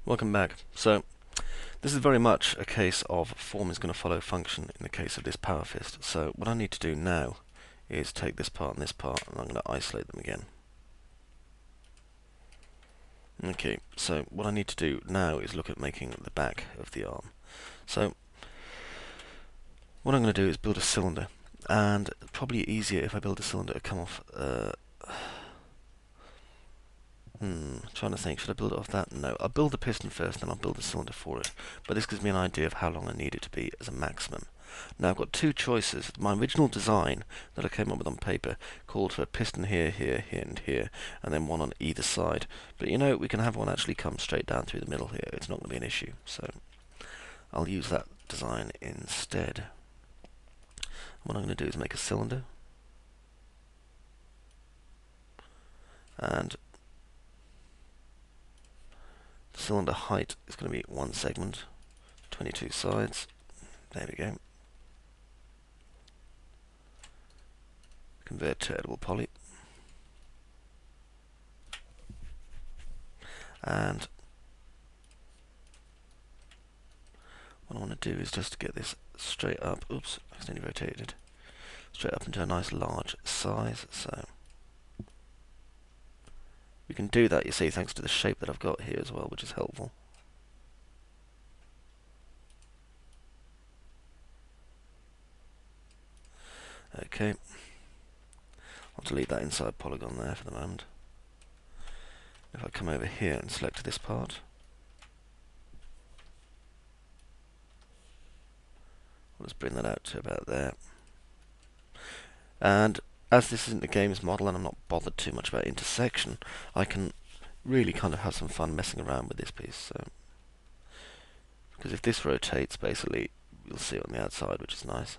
Welcome back. So, this is very much a case of form is going to follow function in the case of this power fist. So, what I need to do now is take this part and this part, and I'm going to isolate them again. Okay, so what I need to do now is look at making the back of the arm. So, what I'm going to do is build a cylinder, and probably easier if I build a cylinder to come off. Trying to think, should I build it off that? No, I'll build the piston first, then I'll build a cylinder for it. But this gives me an idea of how long I need it to be as a maximum. Now I've got two choices. My original design that I came up with on paper called for a piston here, here, here, and then one on either side. But you know, we can have one actually come straight down through the middle here. It's not going to be an issue. So I'll use that design instead. What I'm going to do is make a cylinder. And cylinder height is going to be one segment, 22 sides. There we go. Convert to editable poly. And what I want to do is just get this straight up. Oops, accidentally rotated. Straight up into a nice large size. So we can do that, you see, thanks to the shape that I've got here as well, which is helpful. Okay, I'll delete that inside polygon there for the moment. If I come over here and select this part, I'll just bring that out to about there. And as this isn't a games model and I'm not bothered too much about intersection, I can really kind of have some fun messing around with this piece. So, because if this rotates, basically, you'll see it on the outside, which is nice.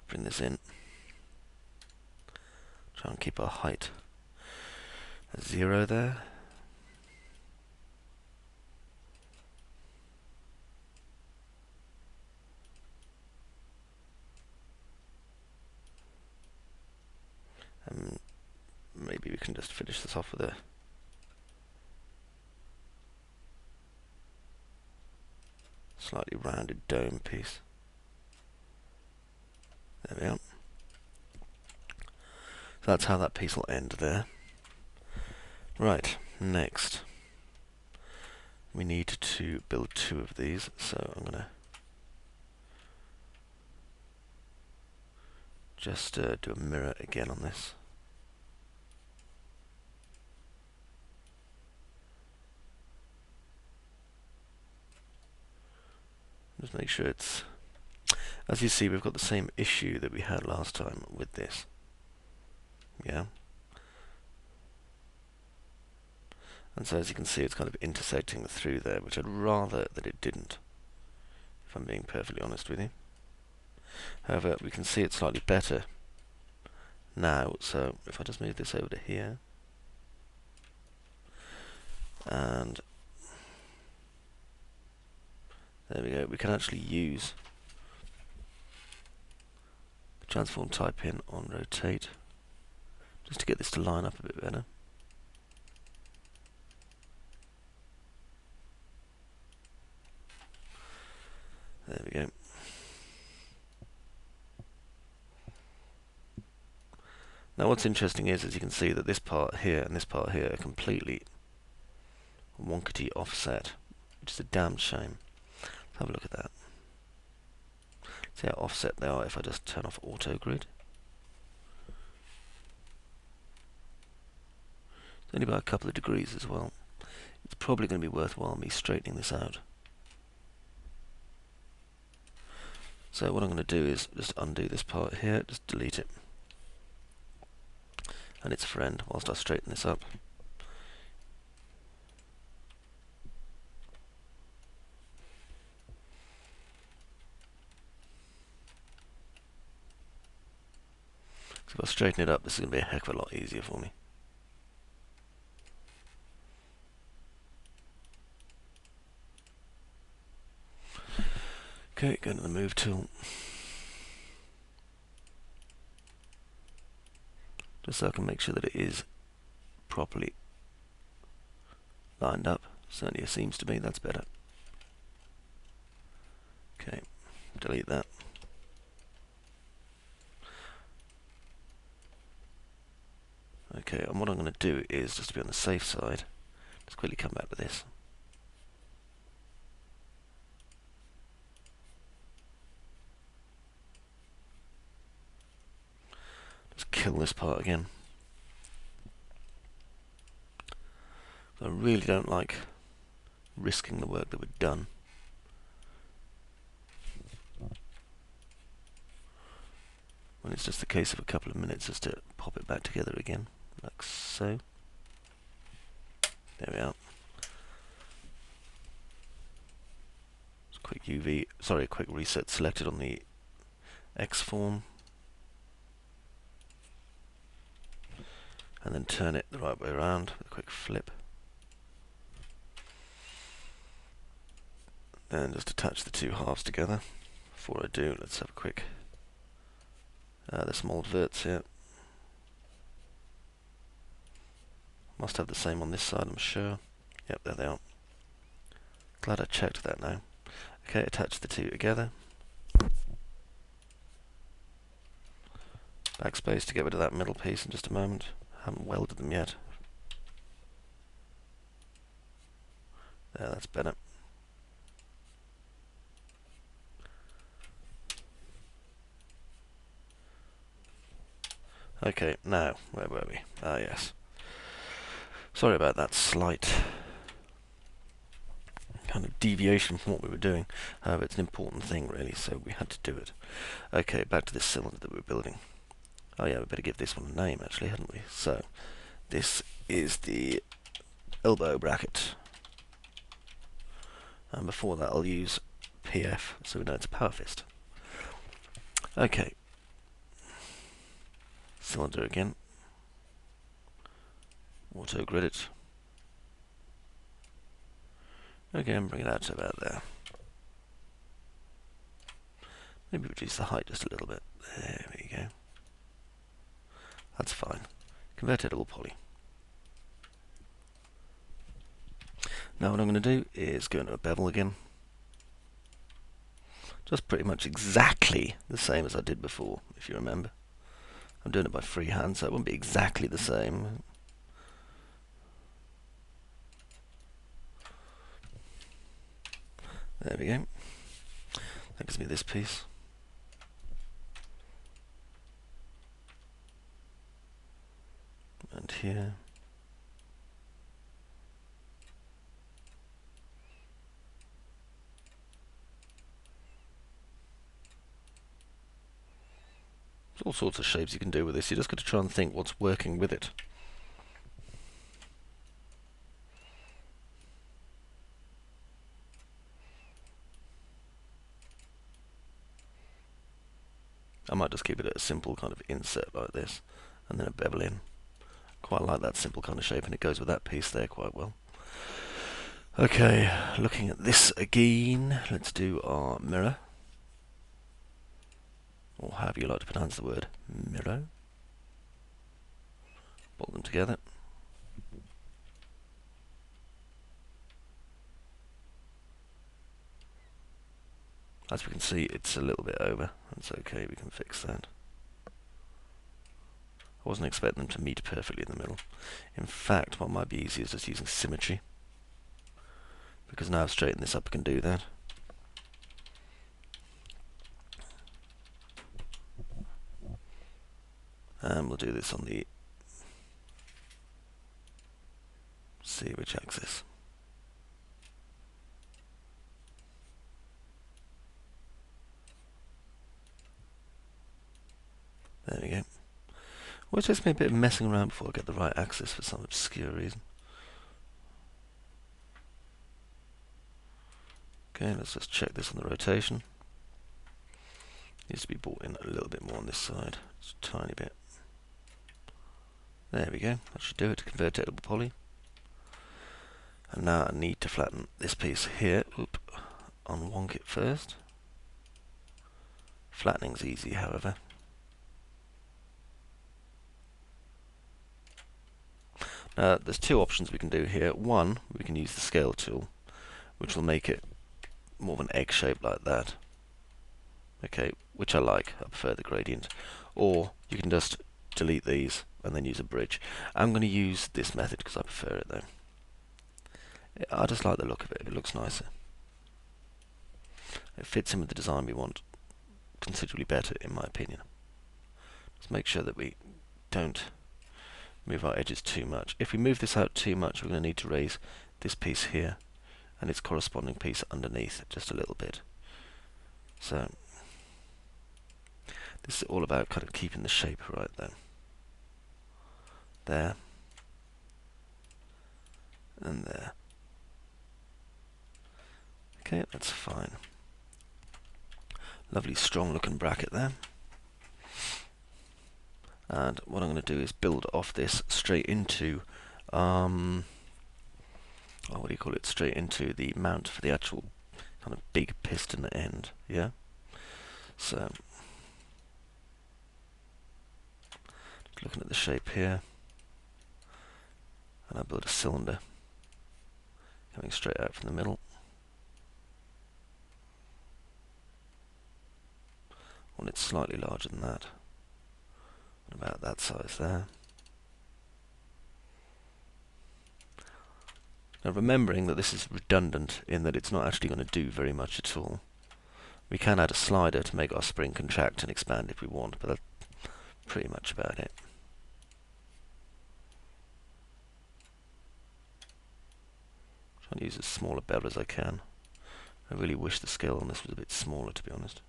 Bring this in. Try and keep our height at 0 there. And maybe we can just finish this off with a slightly rounded dome piece. There we are. So that's how that piece will end there. Right, next we need to build 2 of these, so I'm going to just do a mirror again on this. Just make sure it's... As you see, we've got the same issue that we had last time with this. Yeah. And so as you can see, it's kind of intersecting through there, which I'd rather that it didn't, if I'm being perfectly honest with you. However, we can see it slightly better now, so if I just move this over to here, and there we go, we can actually use the transform type in on rotate, just to get this to line up a bit better. There we go. Now what's interesting is, as you can see, that this part here and this part here are completely wonkety offset, which is a damned shame. Let's have a look at that. See how offset they are if I just turn off auto grid. It's only by a couple of degrees as well. It's probably going to be worthwhile me straightening this out. So what I'm going to do is just undo this part here, just delete it. And its friend whilst I straighten this up. So if I straighten it up, this is going to be a heck of a lot easier for me. Okay, go to the move tool. just so I can make sure that it is properly lined up. Certainly it seems to be. That's better. Okay, delete that. Okay, and what I'm going to do is, just to be on the safe side, just quickly come back to this. Just kill this part again. I really don't like risking the work that we've done. When it's just a case of a couple of minutes just to pop it back together again, like so. There we are. Just quick reset selected on the X form. And then turn it the right way around with a quick flip. And just attach the two halves together. Before I do, let's have a quick... there's some old verts here. Must have the same on this side, I'm sure. Yep, there they are. Glad I checked that now. Okay, attach the two together. Backspace to get rid of that middle piece in just a moment. Haven't welded them yet. There, that's better. Okay, now, where were we? Ah, yes. Sorry about that slight kind of deviation from what we were doing. However, it's an important thing, really, so we had to do it. Okay, back to this cylinder that we were building. Oh yeah, we better give this one a name, actually, hadn't we? So, this is the elbow bracket. And before that, I'll use PF, so we know it's a power fist. Okay. Cylinder again. Auto grid it. Okay, and bring it out to about there. Maybe reduce the height just a little bit. There we go. That's fine. Convertible poly. Now what I'm going to do is go into a bevel again. Just pretty much exactly the same as I did before, if you remember. I'm doing it by freehand, so it won't be exactly the same. There we go. That gives me this piece. And here. There's all sorts of shapes you can do with this. You just got to try and think what's working with it. I might just keep it at a simple kind of insert like this, and then a bevel in. Quite like that simple kind of shape, and it goes with that piece there quite well. Okay, looking at this again, let's do our mirror. Or however you like to pronounce the word, mirror. Bolt them together. As we can see, it's a little bit over. That's okay, we can fix that. I wasn't expecting them to meet perfectly in the middle. In fact, what might be easier is just using symmetry. Because now I've straightened this up, I can do that. And we'll do this on the... see which axis. There we go. Well, it takes me a bit of messing around before I get the right axis for some obscure reason. Okay, let's just check this on the rotation. Needs to be brought in a little bit more on this side, just a tiny bit. There we go, that should do it to convert to editable poly. And now I need to flatten this piece here. Oop, unwonk it first. Flattening's easy, however. There's two options we can do here. One, we can use the scale tool, which will make it more of an egg shape like that. Okay, which I like. I prefer the gradient. Or you can just delete these and then use a bridge. I'm going to use this method because I prefer it though. I just like the look of it. It looks nicer. It fits in with the design we want considerably better, in my opinion. Let's make sure that we don't move our edges too much. If we move this out too much, we're going to need to raise this piece here and its corresponding piece underneath just a little bit. So this is all about kind of keeping the shape right though. There and there. Okay, that's fine. Lovely strong looking bracket there. And what I'm going to do is build off this straight into what do you call it? Straight into the mount for the actual kind of big piston end. Yeah. So just looking at the shape here, and I build a cylinder coming straight out from the middle. Want it slightly larger than that, and about that size there. Now remembering that this is redundant in that it's not actually going to do very much at all. We can add a slider to make our spring contract and expand if we want, but that's pretty much about it. Trying to use as small a bevel as I can. I really wish the scale on this was a bit smaller, to be honest.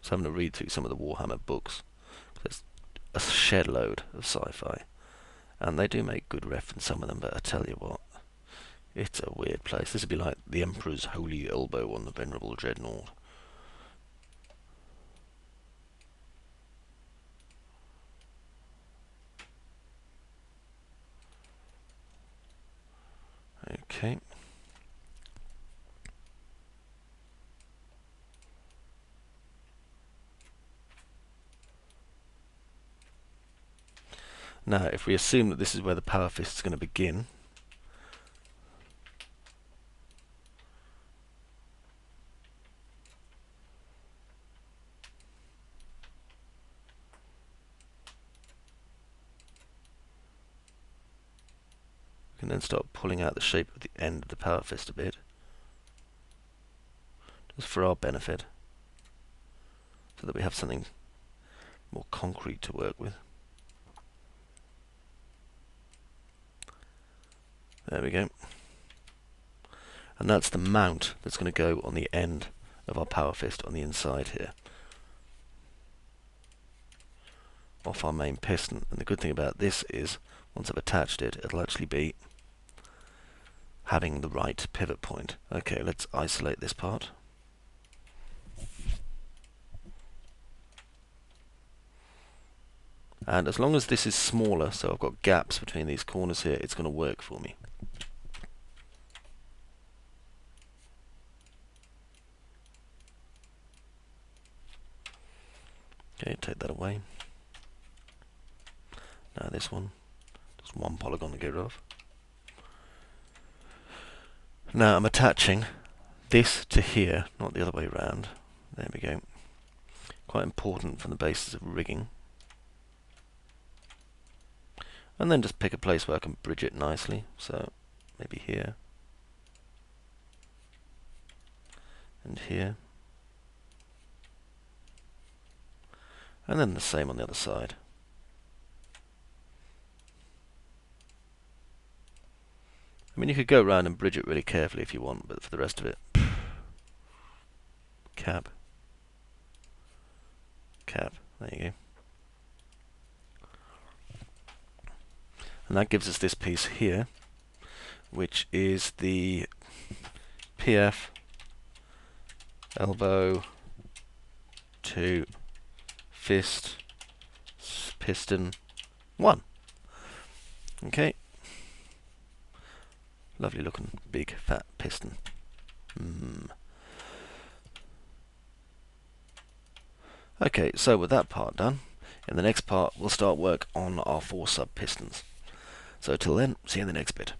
So I'm going to read through some of the Warhammer books. There's a shed load of sci-fi, and they do make good reference, some of them, but I tell you what, it's a weird place. This would be like the Emperor's holy elbow on the Venerable Dreadnought. Okay. Now, if we assume that this is where the power fist is going to begin, we can then start pulling out the shape of the end of the power fist a bit, just for our benefit, so that we have something more concrete to work with. There we go. And that's the mount that's going to go on the end of our power fist on the inside here, off our main piston. And the good thing about this is, once I've attached it, it'll actually be having the right pivot point. Okay, let's isolate this part. And as long as this is smaller, so I've got gaps between these corners here, it's going to work for me. Okay, take that away. Now this one, just one polygon to get rid of. Now I'm attaching this to here, not the other way around. There we go. Quite important from the basis of rigging. And then just pick a place where I can bridge it nicely. So maybe here and here. And then the same on the other side. I mean, you could go around and bridge it really carefully if you want, but for the rest of it, cap, cap, there you go. And that gives us this piece here, which is the PF elbow to fist piston 1. Okay. Lovely looking big fat piston. Okay, so with that part done, in the next part we'll start work on our 4 sub-pistons. So till then, see you in the next bit.